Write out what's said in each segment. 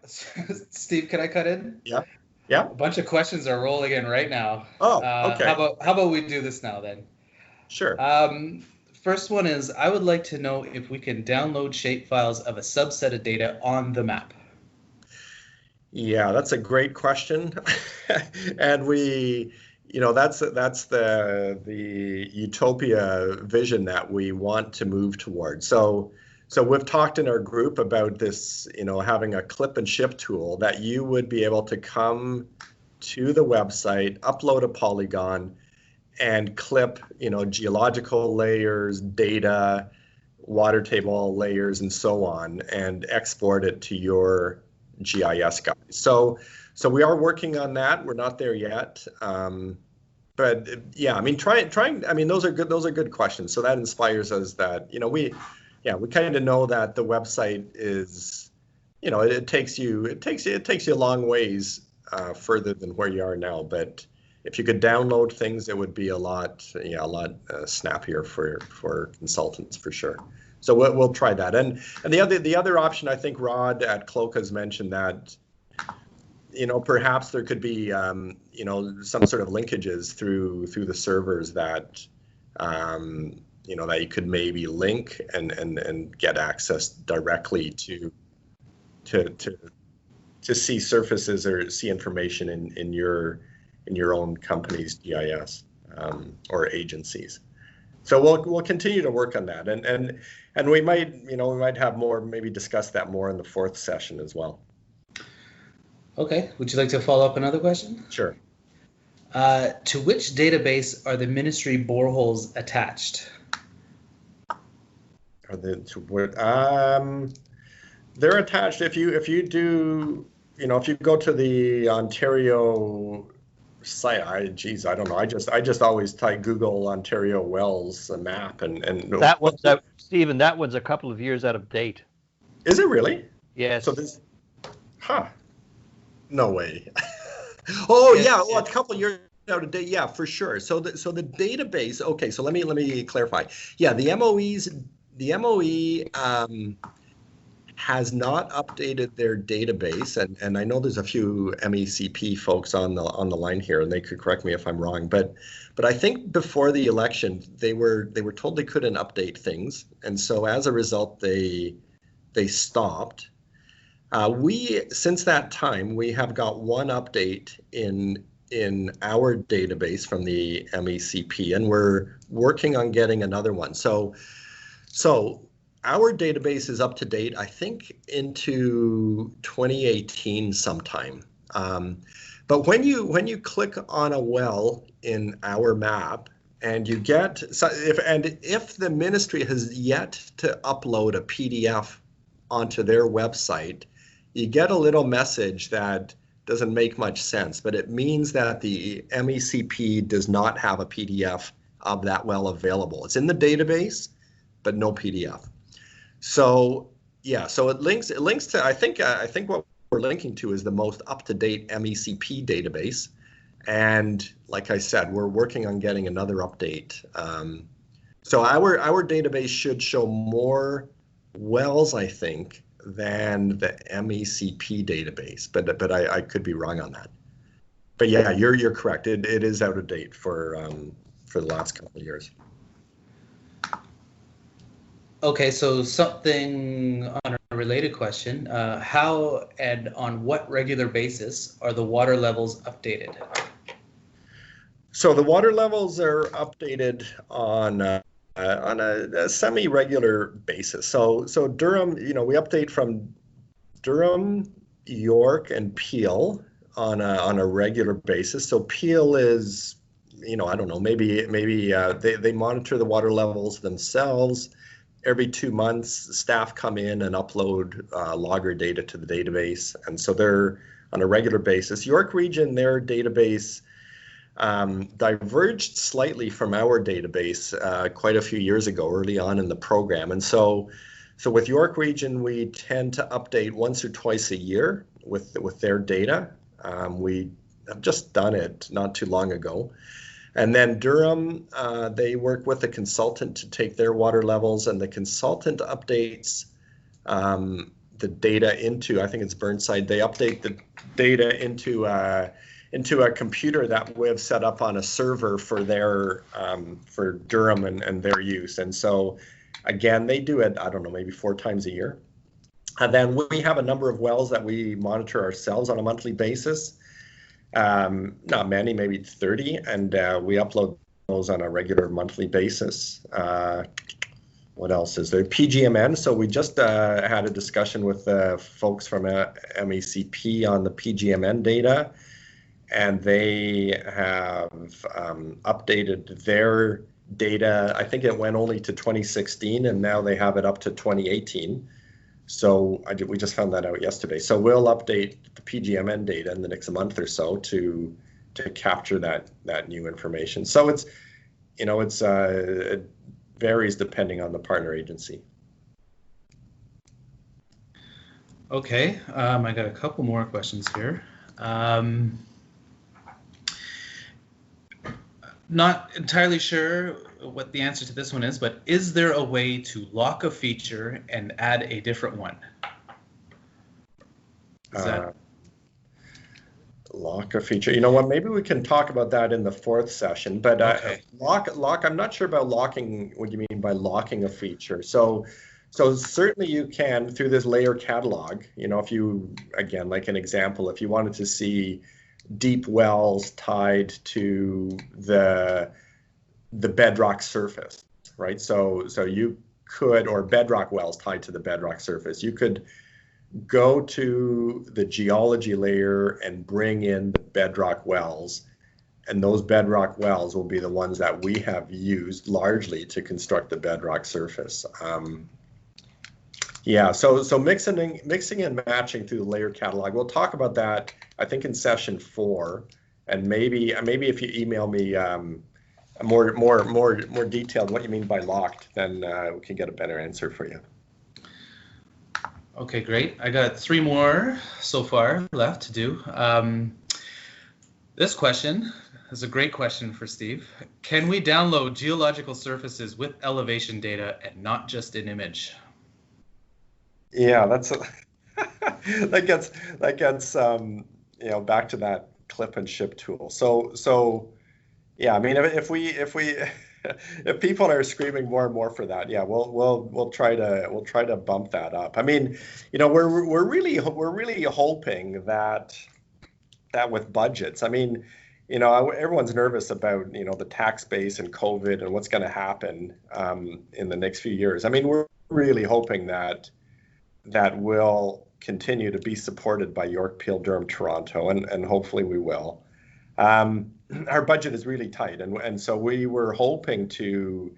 Steve, can I cut in? Yeah. Yeah. A bunch of questions are rolling in right now. Oh, okay. How about we do this now then? Sure. First one is, I would like to know if we can download shapefiles of a subset of data on the map. Yeah, that's a great question. And that's the utopia vision that we want to move towards. So we've talked in our group about this, having a clip and ship tool that you would be able to come to the website, upload a polygon, and clip, geological layers, data, water table layers, and so on, and export it to your GIS guys. So we are working on that. We're not there yet. But yeah, I mean, trying. I mean, those are good questions. So that inspires us that, we kind of know that the website is, it takes you a long ways further than where you are now. But if you could download things, it would be a lot snappier for consultants for sure. So we'll try that. And the other option, I think Rod at Cloak has mentioned that, perhaps there could be some sort of linkages through the servers that that you could maybe link and get access directly to see surfaces or see information in your own company's GIS or agencies. So we'll continue to work on that, and we might have more, maybe discuss that more in the fourth session as well. Okay. Would you like to follow up another question? Sure. To which database are the ministry boreholes attached? They're attached. If you do, if you go to the Ontario site, I don't know. I just always type Google Ontario wells map and that one's out, Stephen. That one's a couple of years out of date. Is it really? Yes. So this, no way. Oh yes, yeah, well, a couple of years out of date. Yeah, for sure. So the database. Okay, so let me clarify. Yeah, the MOE has not updated their database, and I know there's a few MECP folks on the line here, and they could correct me if I'm wrong, but I think before the election they were told they couldn't update things, and so as a result they stopped. Since that time we have got one update in our database from the MECP, and we're working on getting another one. So our database is up to date, I think, into 2018 sometime. But when you click on a well in our map, and you get, if the ministry has yet to upload a PDF onto their website, you get a little message that doesn't make much sense, but it means that the MECP does not have a PDF of that well available. It's in the database, but no PDF. So yeah, so it links to, I think what we're linking to is the most up-to-date MECP database, and like I said, we're working on getting another update. So our database should show more wells, I think, than the MECP database, but I could be wrong on that. But yeah, you're correct. It is out of date for the last couple of years. Okay, so something on a related question. How and on what regular basis are the water levels updated? So the water levels are updated on a semi-regular basis. So Durham, we update from Durham, York, and Peel on a regular basis. So Peel is, I don't know, maybe they monitor the water levels themselves. Every 2 months, staff come in and upload logger data to the database, and so they're on a regular basis. York Region, their database diverged slightly from our database quite a few years ago, early on in the program, and so with York Region, we tend to update once or twice a year with their data. We have just done it not too long ago. And then Durham, they work with a consultant to take their water levels, and the consultant updates the data into, I think it's Burnside, they update the data into a computer that we have set up on a server for their for Durham and their use. And so again, they do it, I don't know, maybe 4 times a year. And then we have a number of wells that we monitor ourselves on a monthly basis. Not many, maybe 30, and we upload those on a regular monthly basis. What else is there? PGMN. So we just had a discussion with folks from MECP on the PGMN data, and they have updated their data. I think it went only to 2016, and now they have it up to 2018. So we just found that out yesterday. So we'll update the PGMN data in the next month or so to capture that new information. So it's, you know, it varies depending on the partner agency. Okay, I got a couple more questions here. Not entirely sure what the answer to this one is, but is there a way to lock a feature and add a different one? Lock a feature. You know what? Maybe we can talk about that in the 4th session. But okay. Lock. I'm not sure about locking. What do you mean by locking a feature? So certainly you can through this layer catalog. You know, if you, again, like an example, if you wanted to see deep wells tied to the bedrock surface, right? So you could, or bedrock wells tied to the bedrock surface, you could go to the geology layer and bring in the bedrock wells, and those bedrock wells will be the ones that we have used largely to construct the bedrock surface. Yeah, so mixing and matching through the layer catalog. We'll talk about that, I think, in session 4, and maybe if you email me more detailed what you mean by locked, then we can get a better answer for you. Okay, great. I got 3 more so far left to do. This question is a great question for Steve. Can we download geological surfaces with elevation data and not just an image? Yeah, that gets you know, back to that clip and ship tool. So yeah, I mean, if people are screaming more and more for that, yeah, we'll try to bump that up. I mean, you know, we're really hoping that with budgets, I mean, you know, everyone's nervous about, you know, the tax base and COVID and what's going to happen in the next few years. I mean, we're really hoping that will continue to be supported by York, Peel, Durham, Toronto, and hopefully we will. Our budget is really tight, and so we were hoping to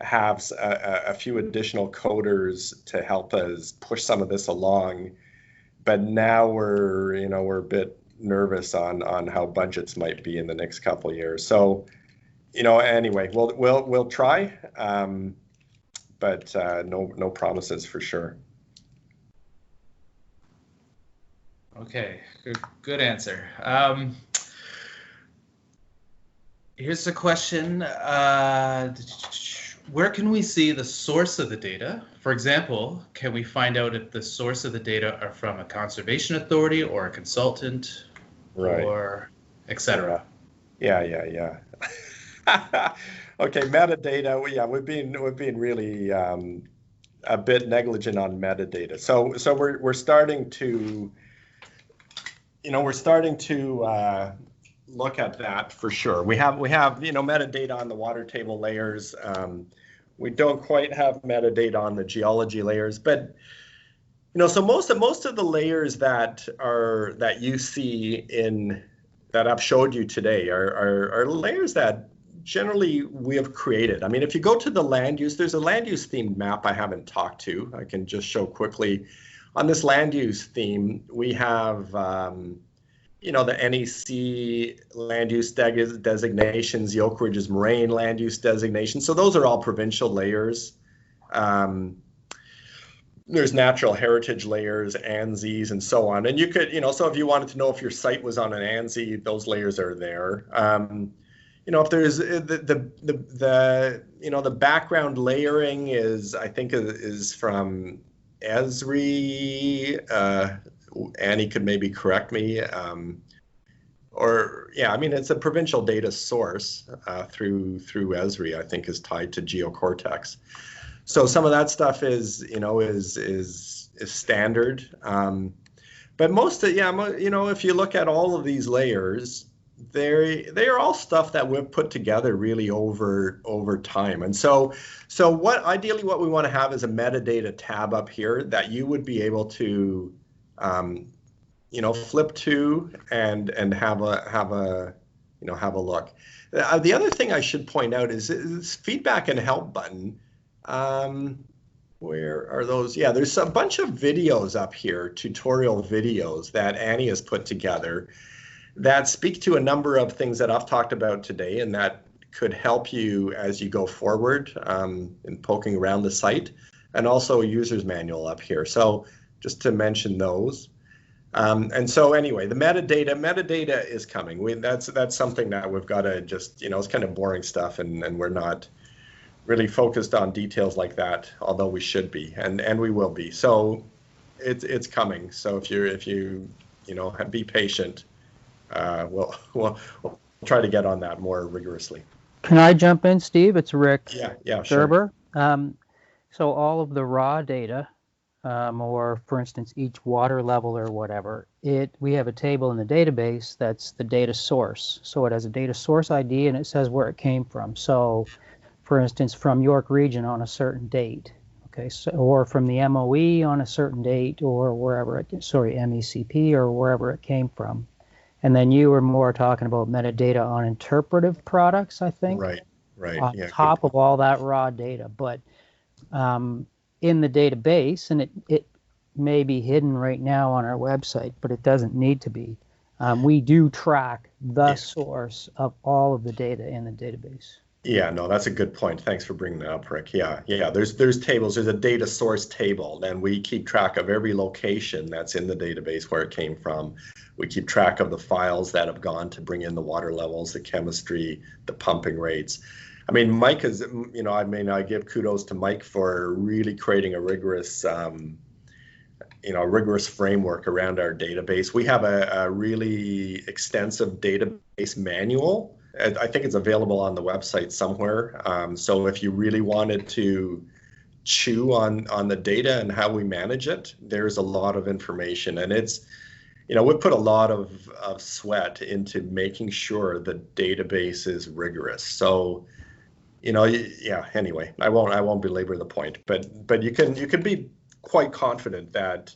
have a few additional coders to help us push some of this along, but now we're a bit nervous on how budgets might be in the next couple of years. So, you know, anyway, we'll try, but no promises for sure. Okay, good answer. Here's a question. Where can we see the source of the data? For example, can we find out if the source of the data are from a conservation authority or a consultant, right, or etc.? Yeah. Okay, metadata. Yeah, we've been really a bit negligent on metadata. So we're starting to, you know, look at that for sure. We have you know, metadata on the water table layers. We don't quite have metadata on the geology layers, but you know, so most of the layers that you see that I've showed you today are layers that generally we have created. I mean, if you go to the land use, there's a land use themed map I haven't talked to. I can just show quickly. On this land use theme, we have you know, the NEC land use designations, the Oak Ridge's Moraine land use designation. So those are all provincial layers. There's natural heritage layers, ANZIs, and so on. And you could, you know, so if you wanted to know if your site was on an ANZI, those layers are there. You know, if there's the you know, the background layering is, I think, is from Esri, Annie could maybe correct me, or yeah, I mean it's a provincial data source through Esri. I think is tied to GeoCortex. So some of that stuff is is standard. But most of if you look at all of these layers, they are all stuff that we've put together really over time. And so ideally what we want to have is a metadata tab up here that you would be able to flip to and have a look. The other thing I should point out is this feedback and help button. Where are those? Yeah, there's a bunch of videos up here, tutorial videos that Annie has put together that speak to a number of things that I've talked about today and that could help you as you go forward in poking around the site, and also a user's manual up here. So just to mention those. And so anyway, the metadata is coming. That's something that we've got to just, it's kind of boring stuff, and we're not really focused on details like that, although we should be, and we will be. So it's coming. So if you be patient, we'll try to get on that more rigorously. Can I jump in, Steve? It's Rick. Yeah, sure. Gerber. So all of the raw data, or for instance, each water level or whatever, we have a table in the database that's the data source. So it has a data source ID and it says where it came from. So for instance, from York Region on a certain date, okay, so, or from the MOE on a certain date, or wherever MECP or wherever it came from. And then you were more talking about metadata on interpretive products, I think. Right. On top of all that raw data. But in the database, and it may be hidden right now on our website, but it doesn't need to be. We do track the source of all of the data in the database. Yeah, no, that's a good point. Thanks for bringing that up, Rick. Yeah. There's tables. There's a data source table, and we keep track of every location that's in the database where it came from. We keep track of the files that have gone to bring in the water levels, the chemistry, the pumping rates. I mean, Mike is, I give kudos to Mike for really creating a rigorous, rigorous framework around our database. We have a really extensive database manual. I think it's available on the website somewhere. So if you really wanted to chew on the data and how we manage it, there's a lot of information, and it's, we put a lot of sweat into making sure the database is rigorous. So, anyway, I won't belabor the point, but you can be quite confident that,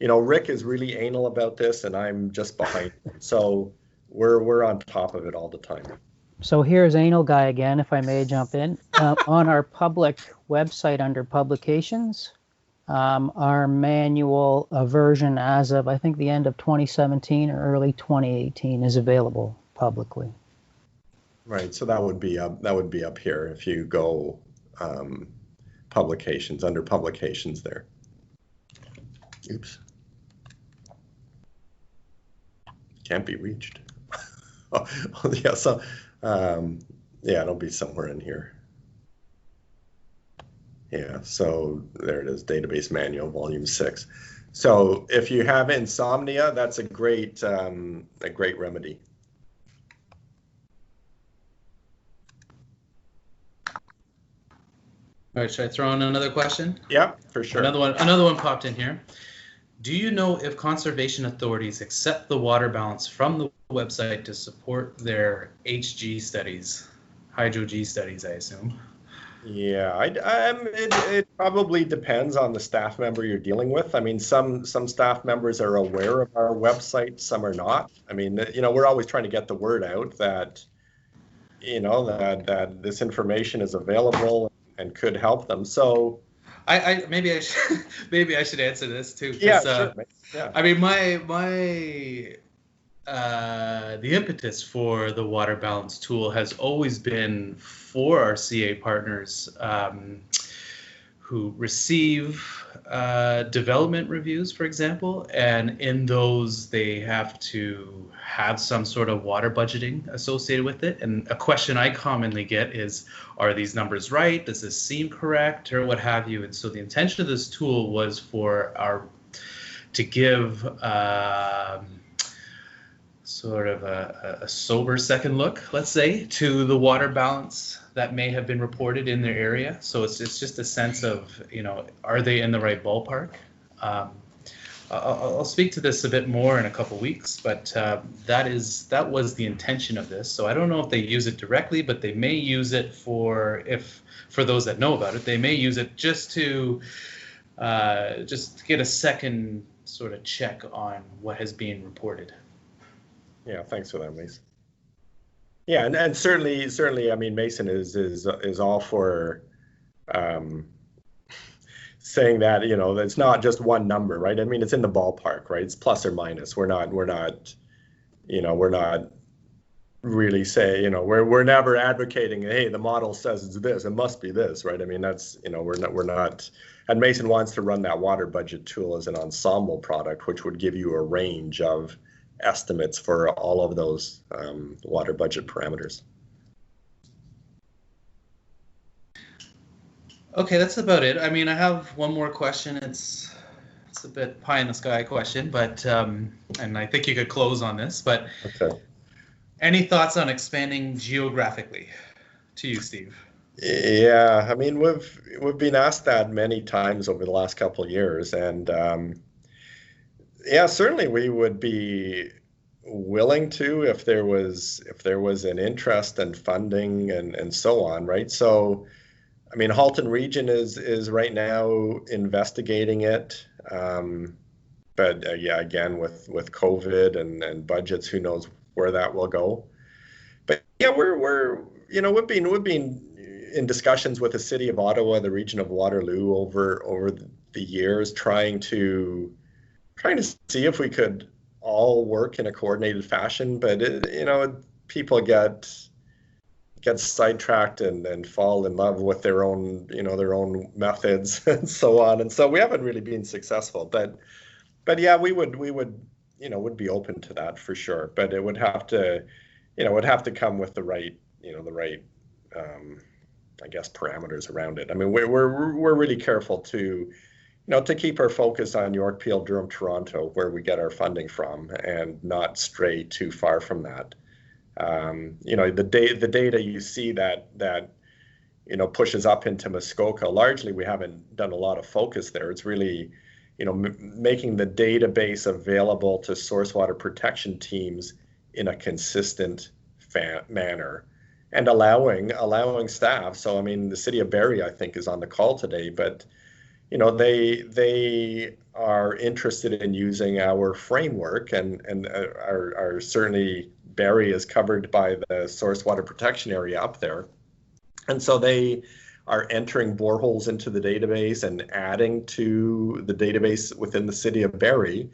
Rick is really anal about this, and I'm just behind him. So we're on top of it all the time. So here's Anal Guy again, if I may jump in. On our public website under publications, our manual version as of, I think, the end of 2017 or early 2018 is available publicly. Right, so that would be up here if you go publications, under publications there. Oops. Can't be reached. Yeah, so it'll be somewhere in here. Yeah, so there it is, database manual, volume 6. So if you have insomnia, that's a great remedy. All right, should I throw in another question? Yeah, for sure. Another one popped in here. Do you know if conservation authorities accept the water balance from the website to support their HG studies, hydro-G studies, I assume? Yeah, it probably depends on the staff member you're dealing with. I mean, some staff members are aware of our website, some are not. I mean, we're always trying to get the word out that, that this information is available and could help them. So maybe I should answer this too. Yeah, sure. Yeah. I mean, the impetus for the water balance tool has always been for our CA partners who receive development reviews, for example, and in those they have to have some sort of water budgeting associated with it. And a question I commonly get is, are these numbers right? Does this seem correct, or what have you? And so the intention of this tool was to give sort of a sober second look, let's say, to the water balance that may have been reported in their area. So it's just a sense of, are they in the right ballpark? I'll speak to this a bit more in a couple weeks, but that was the intention of this. So I don't know if they use it directly, but they may use it for those that know about it, they may use it just to get a second sort of check on what has been reported. Yeah, thanks for that, Mason. Yeah, and certainly, I mean, Mason is all for saying that, it's not just one number, right? I mean, it's in the ballpark, right? It's plus or minus. We're not really say, we're never advocating, hey, the model says it's this, it must be this, right? I mean, that's, we're not, and Mason wants to run that water budget tool as an ensemble product, which would give you a range of estimates for all of those water budget parameters. Okay, that's about it. I mean, I have one more question. It's a bit pie in the sky question, but and I think you could close on this. But okay. Any thoughts on expanding geographically? To you, Steve. Yeah, I mean, we've been asked that many times over the last couple of years, and yeah, certainly we would be willing to if there was an interest and funding and so on, right? So, I mean, Halton Region is right now investigating it, but yeah, again with COVID and budgets, who knows where that will go. But yeah, we've been in discussions with the City of Ottawa, the Region of Waterloo over the years, trying to see if we could all work in a coordinated fashion, but people get sidetracked and fall in love with their own methods and so on, and so we haven't really been successful. But yeah, we would be open to that for sure. But it would have to come with the right I guess parameters around it. I mean, we're really careful to keep our focus on York, Peel, Durham, Toronto, where we get our funding from, and not stray too far from that. The data you see that pushes up into Muskoka, largely we haven't done a lot of focus there. It's really, making the database available to source water protection teams in a consistent manner, and allowing staff. So, I mean, the City of Barrie, I think, is on the call today, but they are interested in using our framework, and are certainly, Barrie is covered by the source water protection area up there, and so they are entering boreholes into the database and adding to the database within the City of Barrie,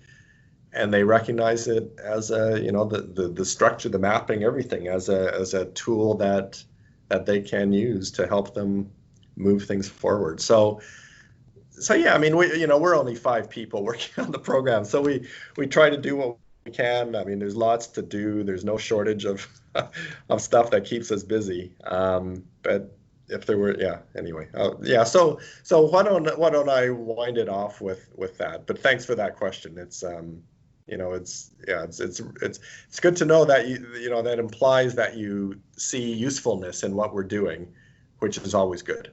and they recognize it as the structure, the mapping, everything as a tool that they can use to help them move things forward. So yeah, I mean, we're only 5 people working on the program, so we try to do what we can. I mean, there's lots to do. There's no shortage of stuff that keeps us busy. But if there were, yeah, anyway, yeah. So why don't I wind it off with that? But thanks for that question. It's it's good to know that that implies that you see usefulness in what we're doing, which is always good.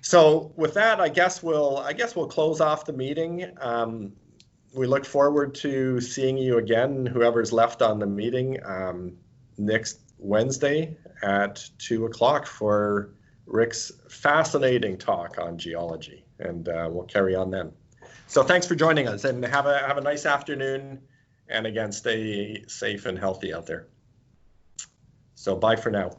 So with that, I guess we'll close off the meeting. We look forward to seeing you again, whoever's left on the meeting, next Wednesday at 2:00 for Rick's fascinating talk on geology, and we'll carry on then. So thanks for joining us, and have a nice afternoon, and again, stay safe and healthy out there. So bye for now.